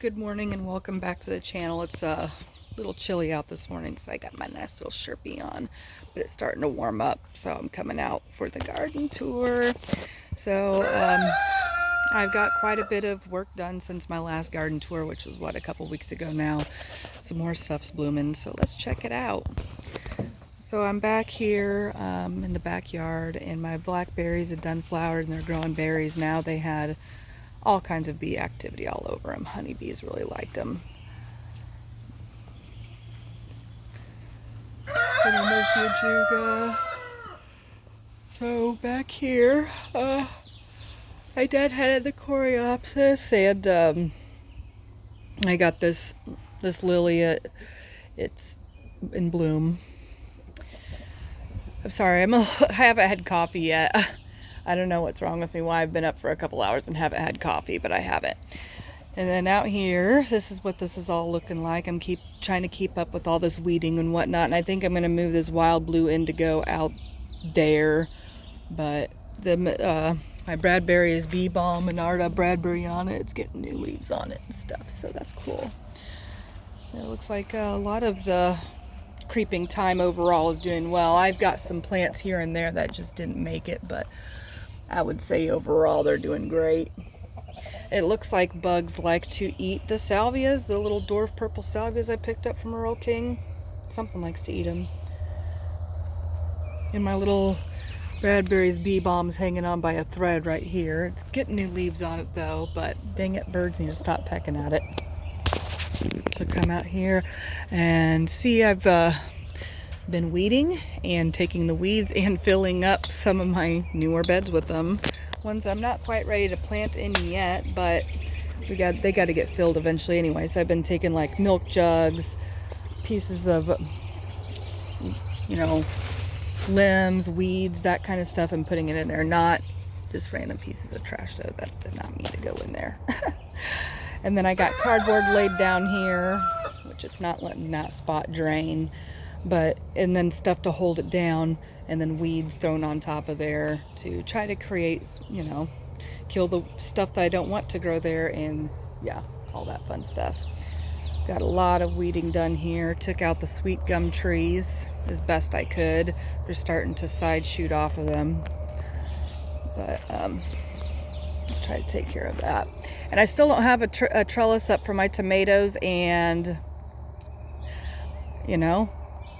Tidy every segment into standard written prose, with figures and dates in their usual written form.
Good morning and welcome back to the channel. It's a little chilly out this morning, so I got my nice little Sherpie on, but it's starting to warm up, so I'm coming out for the garden tour. So I've got quite a bit of work done since my last garden tour, which was what, a couple weeks ago now. Some more stuff's blooming, so let's check it out. So I'm back here in the backyard, and my blackberries had done flowered and they're growing berries now. They had all kinds of bee activity all over them. Honeybees really liked them. So back here, my dad had the coreopsis, and I got this lily. It's in bloom. I'm sorry, I haven't had coffee yet. I don't know what's wrong with me, why I've been up for a couple hours and haven't had coffee, but I haven't. And then out here, this is what this is all looking like. I'm trying to keep up with all this weeding and whatnot, and I think I'm going to move this wild blue indigo out there. But my Bradbury is Bee Balm Monarda Bradburyana. It's getting new leaves on it and stuff, so that's cool. It looks like a lot of the creeping thyme overall is doing well. I've got some plants here and there that just didn't make it, but I would say overall they're doing great. It looks like bugs like to eat the salvias, the little dwarf purple salvias I picked up from Earl King. Something likes to eat them. And my little Bradbury's Bee Balm's hanging on by a thread right here. It's getting new leaves on it though, but dang it, birds need to stop pecking at it. So come out here and see, I've been weeding and taking the weeds and filling up some of my newer beds with them. Ones I'm not quite ready to plant in yet, but they got to get filled eventually anyway. So I've been taking like milk jugs, pieces of, limbs, weeds, that kind of stuff, and putting it in there. Not just random pieces of trash though, that did not mean to go in there. And then I got cardboard laid down here, which is not letting that spot drain, and then stuff to hold it down, and then weeds thrown on top of there to try to create, kill the stuff that I don't want to grow there, and yeah, all that fun stuff. Got a lot of weeding done here. Took out the sweet gum trees as best I could. They're starting to side shoot off of them, but I'll try to take care of that. And I still don't have a trellis up for my tomatoes, and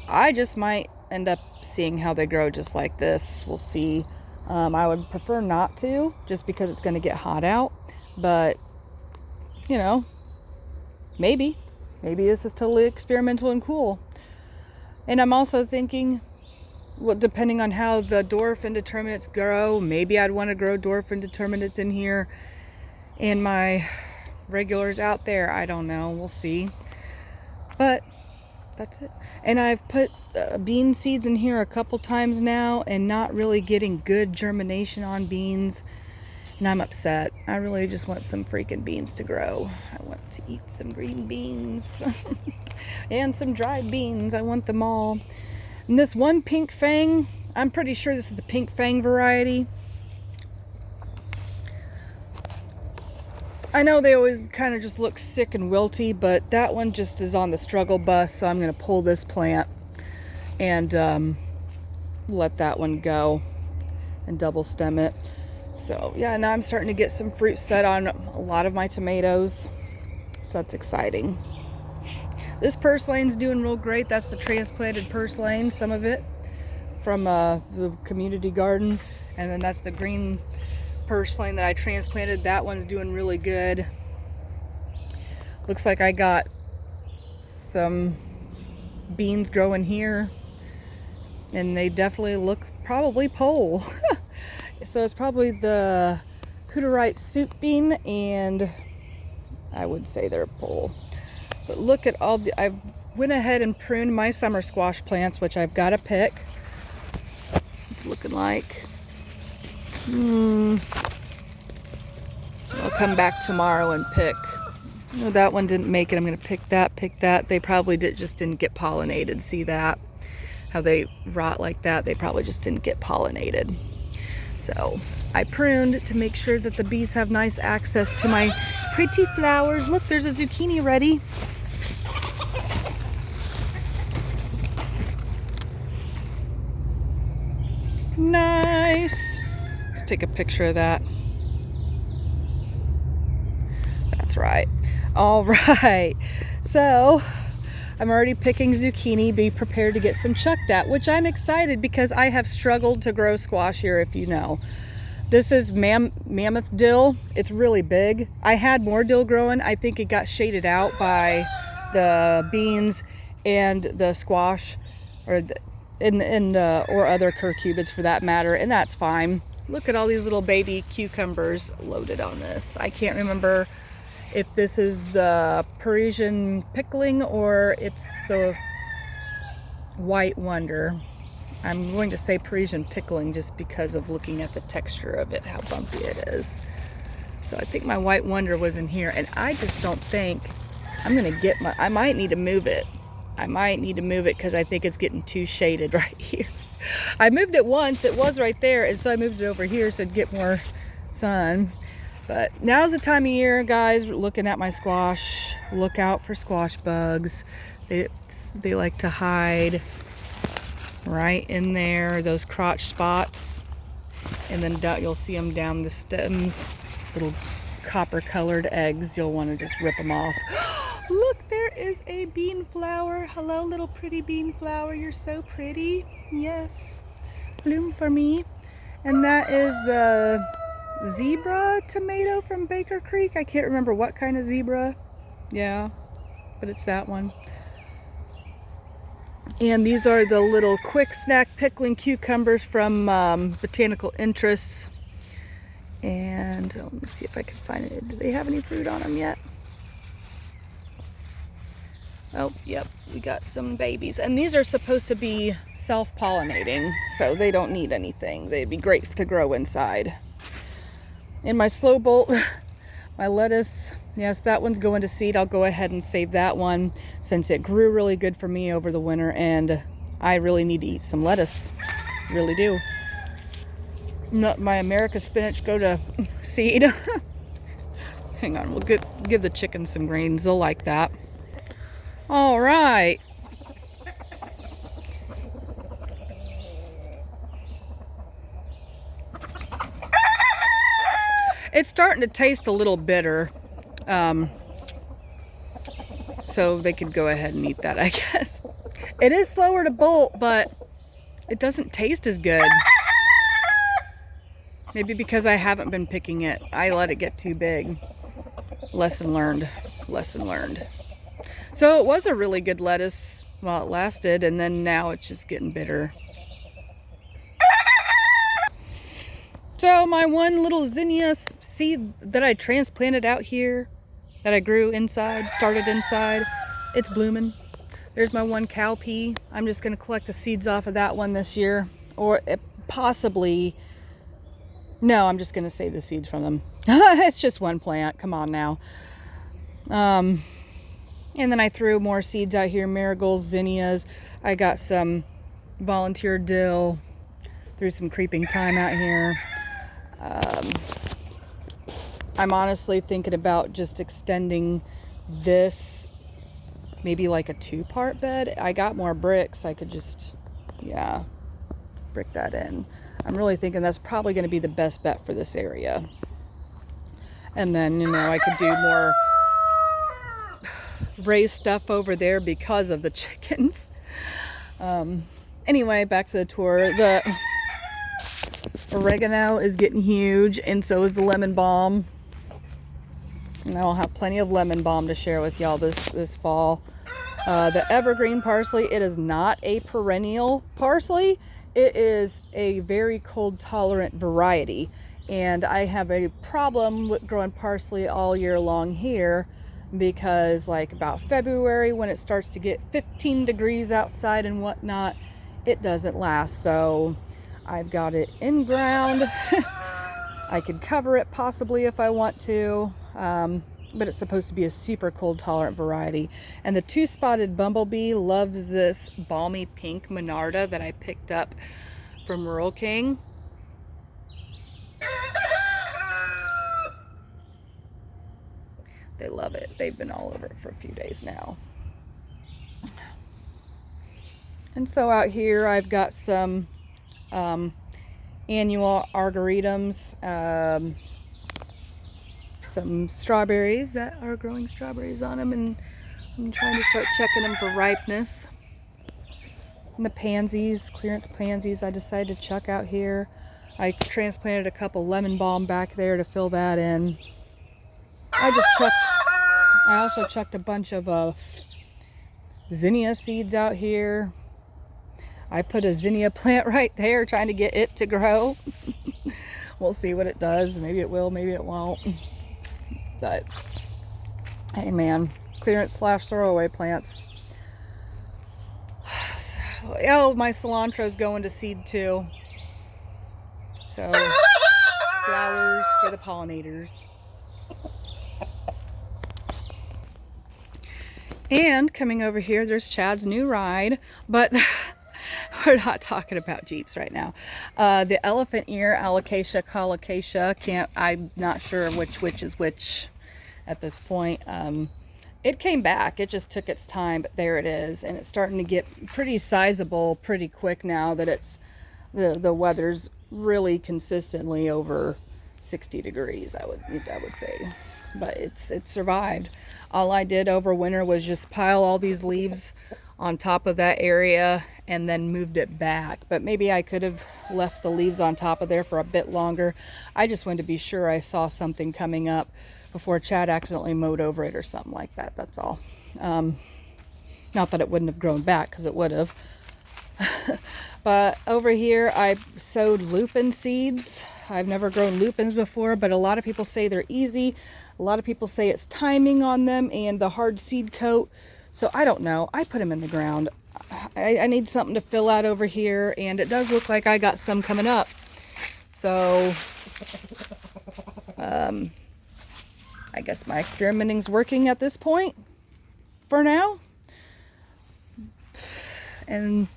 I just might end up seeing how they grow just like this. We'll see. I would prefer not to, just because it's going to get hot out, but maybe this is totally experimental and cool. And I'm also thinking, well, depending on how the dwarf indeterminates grow, maybe I'd want to grow dwarf indeterminates in here and my regulars out there. I don't know, we'll see. But that's it. And I've put bean seeds in here a couple times now and not really getting good germination on beans, and I'm upset. I really just want some freaking beans to grow. I want to eat some green beans and some dried beans. I want them all. And this one pink fang, I'm pretty sure this is the pink fang variety. I know they always kind of just look sick and wilty, but that one just is on the struggle bus, so I'm going to pull this plant and let that one go and double stem it. So yeah, now I'm starting to get some fruit set on a lot of my tomatoes, so that's exciting. This purslane's doing real great. That's the transplanted purslane, some of it from the community garden, and then that's the green purslane that I transplanted. That one's doing really good. Looks like I got some beans growing here, and they definitely look probably pole. So it's probably the Hooterite soup bean, and I would say they're pole. But look at all I went ahead and pruned my summer squash plants, which I've got to pick. It's looking like I'll come back tomorrow and pick. That one didn't make it. I'm going to pick that. They probably just didn't get pollinated. See that? How they rot like that? They probably just didn't get pollinated. So I pruned to make sure that the bees have nice access to my pretty flowers. Look, there's a zucchini ready. Nice. Let's take a picture of that. That's right. All right. So I'm already picking zucchini. Be prepared to get some chucked at, which I'm excited because I have struggled to grow squash here, if you know. This is mammoth dill. It's really big. I had more dill growing. I think it got shaded out by the beans and the squash, or or other curcubids for that matter, and that's fine. Look at all these little baby cucumbers loaded on this. I can't remember if this is the Parisian pickling or it's the white wonder. I'm going to say Parisian pickling just because of looking at the texture of it, how bumpy it is. So I think my white wonder was in here, and I just don't think I'm gonna get I might need to move it. I might need to move it because I think it's getting too shaded right here. I moved it once, it was right there, and so I moved it over here so it'd get more sun. But now's the time of year, guys, looking at my squash. Look out for squash bugs. They like to hide right in there, those crotch spots. And then you'll see them down the stems, little copper colored eggs. You'll want to just rip them off. Look, there is a bean flower. Hello, little pretty bean flower. You're so pretty. Yes. Bloom for me. And that is the zebra tomato from Baker Creek. I can't remember what kind of zebra. Yeah, but it's that one. And these are the little quick snack pickling cucumbers from Botanical Interests. And let me see if I can find it. Do they have any fruit on them yet? Oh, yep, we got some babies. And these are supposed to be self-pollinating, so they don't need anything. They'd be great to grow inside. In my slow bolt, my lettuce, yes, that one's going to seed. I'll go ahead and save that one since it grew really good for me over the winter, and I really need to eat some lettuce. Really do. Not my America spinach go to seed. Hang on, we'll give the chickens some greens. They'll like that. All right. It's starting to taste a little bitter. So they could go ahead and eat that, I guess. It is slower to bolt, but it doesn't taste as good. Maybe because I haven't been picking it. I let it get too big. Lesson learned. Lesson learned. So it was a really good lettuce while it lasted, and then now it's just getting bitter. So my one little zinnia seed that I transplanted out here, that I grew inside, started inside, it's blooming. There's my one cowpea. I'm just gonna collect the seeds off of that one this year, or possibly, no, I'm just gonna save the seeds from them. It's just one plant, come on now. And then I threw more seeds out here, marigolds, zinnias. I got some volunteer dill, threw some creeping thyme out here. I'm honestly thinking about just extending this, maybe like a 2-part bed. I got more bricks. I could just, yeah, brick that in. I'm really thinking that's probably going to be the best bet for this area. And then, you know, I could do more raised stuff over there because of the chickens. Anyway, back to the tour. The oregano is getting huge, and so is the lemon balm. And I'll have plenty of lemon balm to share with y'all this fall. The evergreen parsley, it is not a perennial parsley. It is a very cold tolerant variety, and I have a problem with growing parsley all year long here, because like about February, when it starts to get 15 degrees outside and whatnot, it doesn't last. So I've got it in ground. I could cover it possibly if I want to, but it's supposed to be a super cold tolerant variety. And the 2-spotted bumblebee loves this balmy pink monarda that I picked up from Rural King. They love it. They've been all over it for a few days now. And so out here I've got some annual arboretums, some strawberries that are growing strawberries on them, and I'm trying to start checking them for ripeness. And the pansies, clearance pansies, I decided to chuck out here. I transplanted a couple lemon balm back there to fill that in. I also chucked a bunch of zinnia seeds out here. I put a zinnia plant right there trying to get it to grow. We'll see what it does. Maybe it will, maybe it won't. But hey man, clearance / throwaway plants. So, oh, my cilantro's going to seed too. So flowers for the pollinators. And coming over here, there's Chad's new ride, but we're not talking about Jeeps right now. The elephant ear, alocasia, colocasia, I'm not sure which is which at this point. It came back, it just took its time, but there it is. And it's starting to get pretty sizable pretty quick now that it's, the weather's really consistently over 60 degrees, I would say. But it survived. All I did over winter was just pile all these leaves on top of that area and then moved it back. But maybe I could have left the leaves on top of there for a bit longer. I just wanted to be sure I saw something coming up before Chad accidentally mowed over it or something like that, that's all. Not that it wouldn't have grown back, because it would have. But over here I sowed lupin seeds. I've never grown lupins before, but a lot of people say they're easy. A lot of people say it's timing on them and the hard seed coat. So I don't know. I put them in the ground. I need something to fill out over here, and it does look like I got some coming up. So I guess my experimenting's working at this point for now. And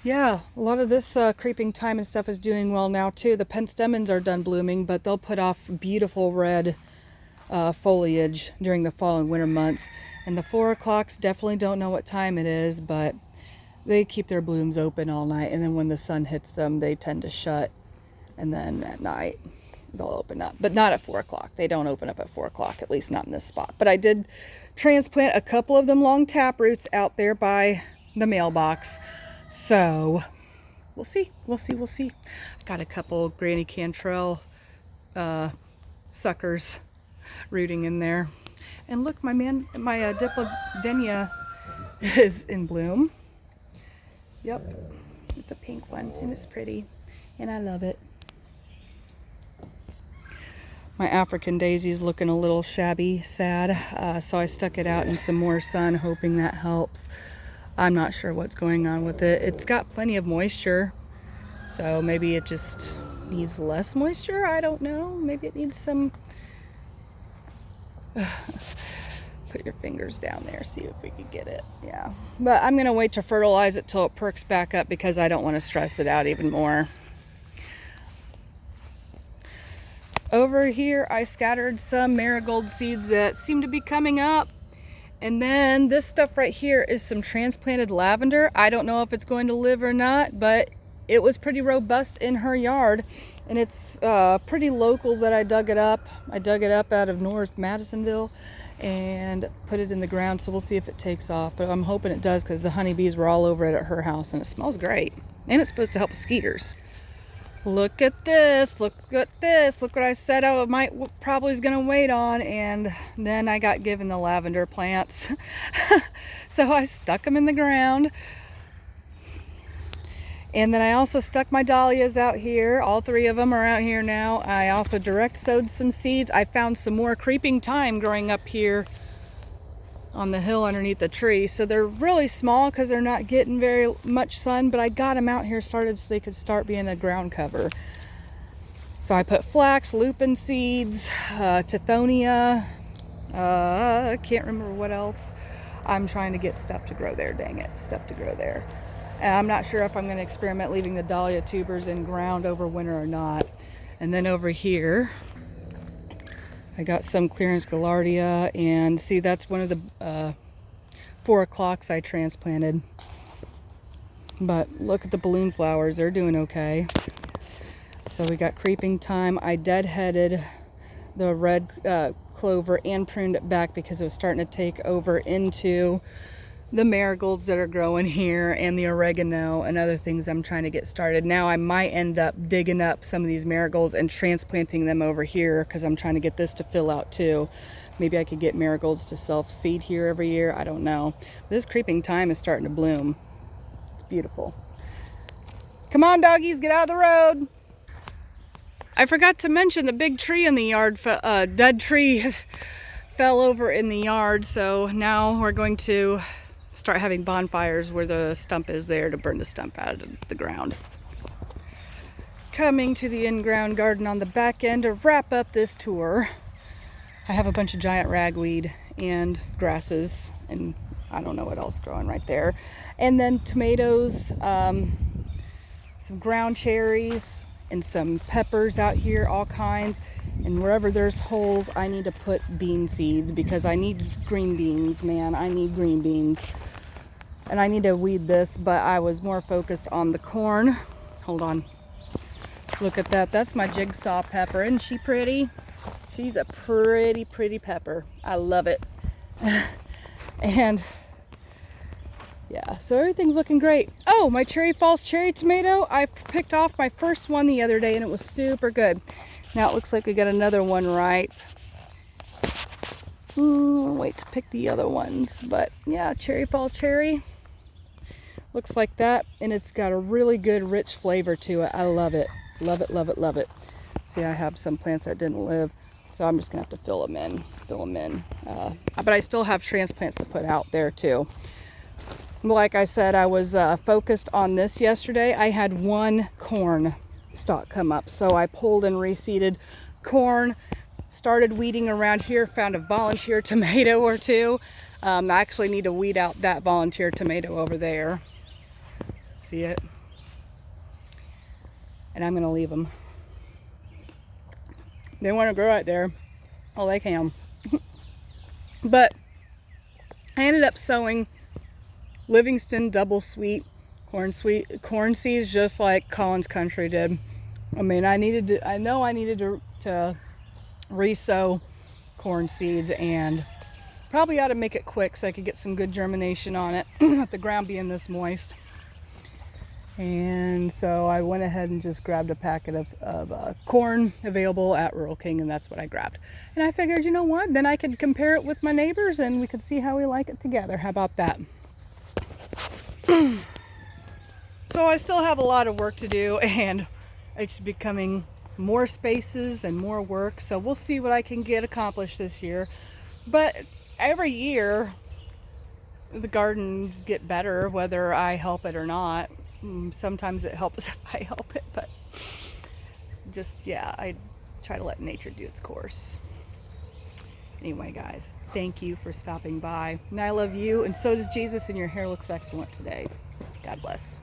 yeah, a lot of this creeping thyme and stuff is doing well now too. The penstemons are done blooming, but they'll put off beautiful red foliage during the fall and winter months. And the 4 o'clocks definitely don't know what time it is, but they keep their blooms open all night. And then when the sun hits them, they tend to shut. And then at night, they'll open up. But not at 4 o'clock. They don't open up at 4 o'clock, at least not in this spot. But I did transplant a couple of them long tap roots out there by the mailbox. So we'll see. I've got a couple Granny Cantrell suckers rooting in there. And look, my Diplodenia is in bloom. Yep, it's a pink one and it's pretty and I love it. My African daisy is looking a little shabby, sad, so I stuck it out in some more sun, hoping that helps. I'm not sure what's going on with it. It's got plenty of moisture, so maybe it just needs less moisture. I don't know. Maybe it needs some... Put your fingers down there, see if we can get it. Yeah, but I'm gonna wait to fertilize it till it perks back up because I don't want to stress it out even more. Over here I scattered some marigold seeds that seem to be coming up. And then this stuff right here is some transplanted lavender. I don't know if it's going to live or not, but it was pretty robust in her yard. And it's pretty local that I dug it up. I dug it up out of North Madisonville and put it in the ground. So we'll see if it takes off. But I'm hoping it does because the honeybees were all over it at her house and it smells great. And it's supposed to help mosquitoes. Look at this, look at this. Look what I said I probably was gonna wait on, and then I got given the lavender plants. So I stuck them in the ground. And then I also stuck my dahlias out here. All 3 of them are out here now. I also direct sowed some seeds. I found some more creeping thyme growing up here on the hill underneath the tree. So they're really small because they're not getting very much sun, but I got them out here started so they could start being a ground cover. So I put flax, lupin seeds, tithonia, I can't remember what else. I'm trying to get stuff to grow there, dang it, stuff to grow there. And I'm not sure if I'm going to experiment leaving the dahlia tubers in ground over winter or not. And then over here, I got some clearance gaillardia, and see, that's one of the 4 o'clocks I transplanted. But look at the balloon flowers, they're doing okay. So we got creeping thyme. I deadheaded the red clover and pruned it back because it was starting to take over into the marigolds that are growing here, and the oregano and other things I'm trying to get started. Now I might end up digging up some of these marigolds and transplanting them over here because I'm trying to get this to fill out too. Maybe I could get marigolds to self-seed here every year. I don't know. This creeping thyme is starting to bloom. It's beautiful. Come on, doggies, get out of the road. I forgot to mention the big tree in the yard, dead tree fell over in the yard, so now we're going to start having bonfires where the stump is there to burn the stump out of the ground. Coming to the in-ground garden on the back end to wrap up this tour. I have a bunch of giant ragweed and grasses, and I don't know what else growing right there. And then tomatoes, some ground cherries, and some peppers out here, all kinds. And wherever there's holes, I need to put bean seeds because I need green beans, man. I need green beans. And I need to weed this, but I was more focused on the corn. Hold on. Look at that. That's my jigsaw pepper. Isn't she pretty? She's a pretty, pretty pepper. I love it. And yeah, so everything's looking great. Oh, my Cherry Falls cherry tomato. I picked off my first one the other day and it was super good. Now it looks like we got another one ripe. Wait to pick the other ones. But yeah, Cherry Falls cherry. Looks like that, and it's got a really good rich flavor to it. I love it. Love it, love it, love it. See, I have some plants that didn't live, so I'm just gonna have to fill them in. But I still have transplants to put out there too. Like I said, I was focused on this yesterday. I had one corn stalk come up, so I pulled and reseeded corn, started weeding around here, found a volunteer tomato or two. I actually need to weed out that volunteer tomato over there. See it? And I'm gonna leave them. They want to grow right there. Oh, they can. But I ended up sowing Livingston double sweet corn seeds, just like Collins Country did. I mean, I know I needed to re-sow corn seeds, and probably ought to make it quick so I could get some good germination on it with the ground being this moist. And so I went ahead and just grabbed a packet of corn available at Rural King, and that's what I grabbed. And I figured, you know what, then I could compare it with my neighbors and we could see how we like it together. How about that? So I still have a lot of work to do, and it's becoming more spaces and more work, so we'll see what I can get accomplished this year. But every year the gardens get better whether I help it or not. Sometimes it helps if I help it, but just, yeah, I try to let nature do its course. Anyway, guys, thank you for stopping by, and I love you, and so does Jesus, and your hair looks excellent today. God bless.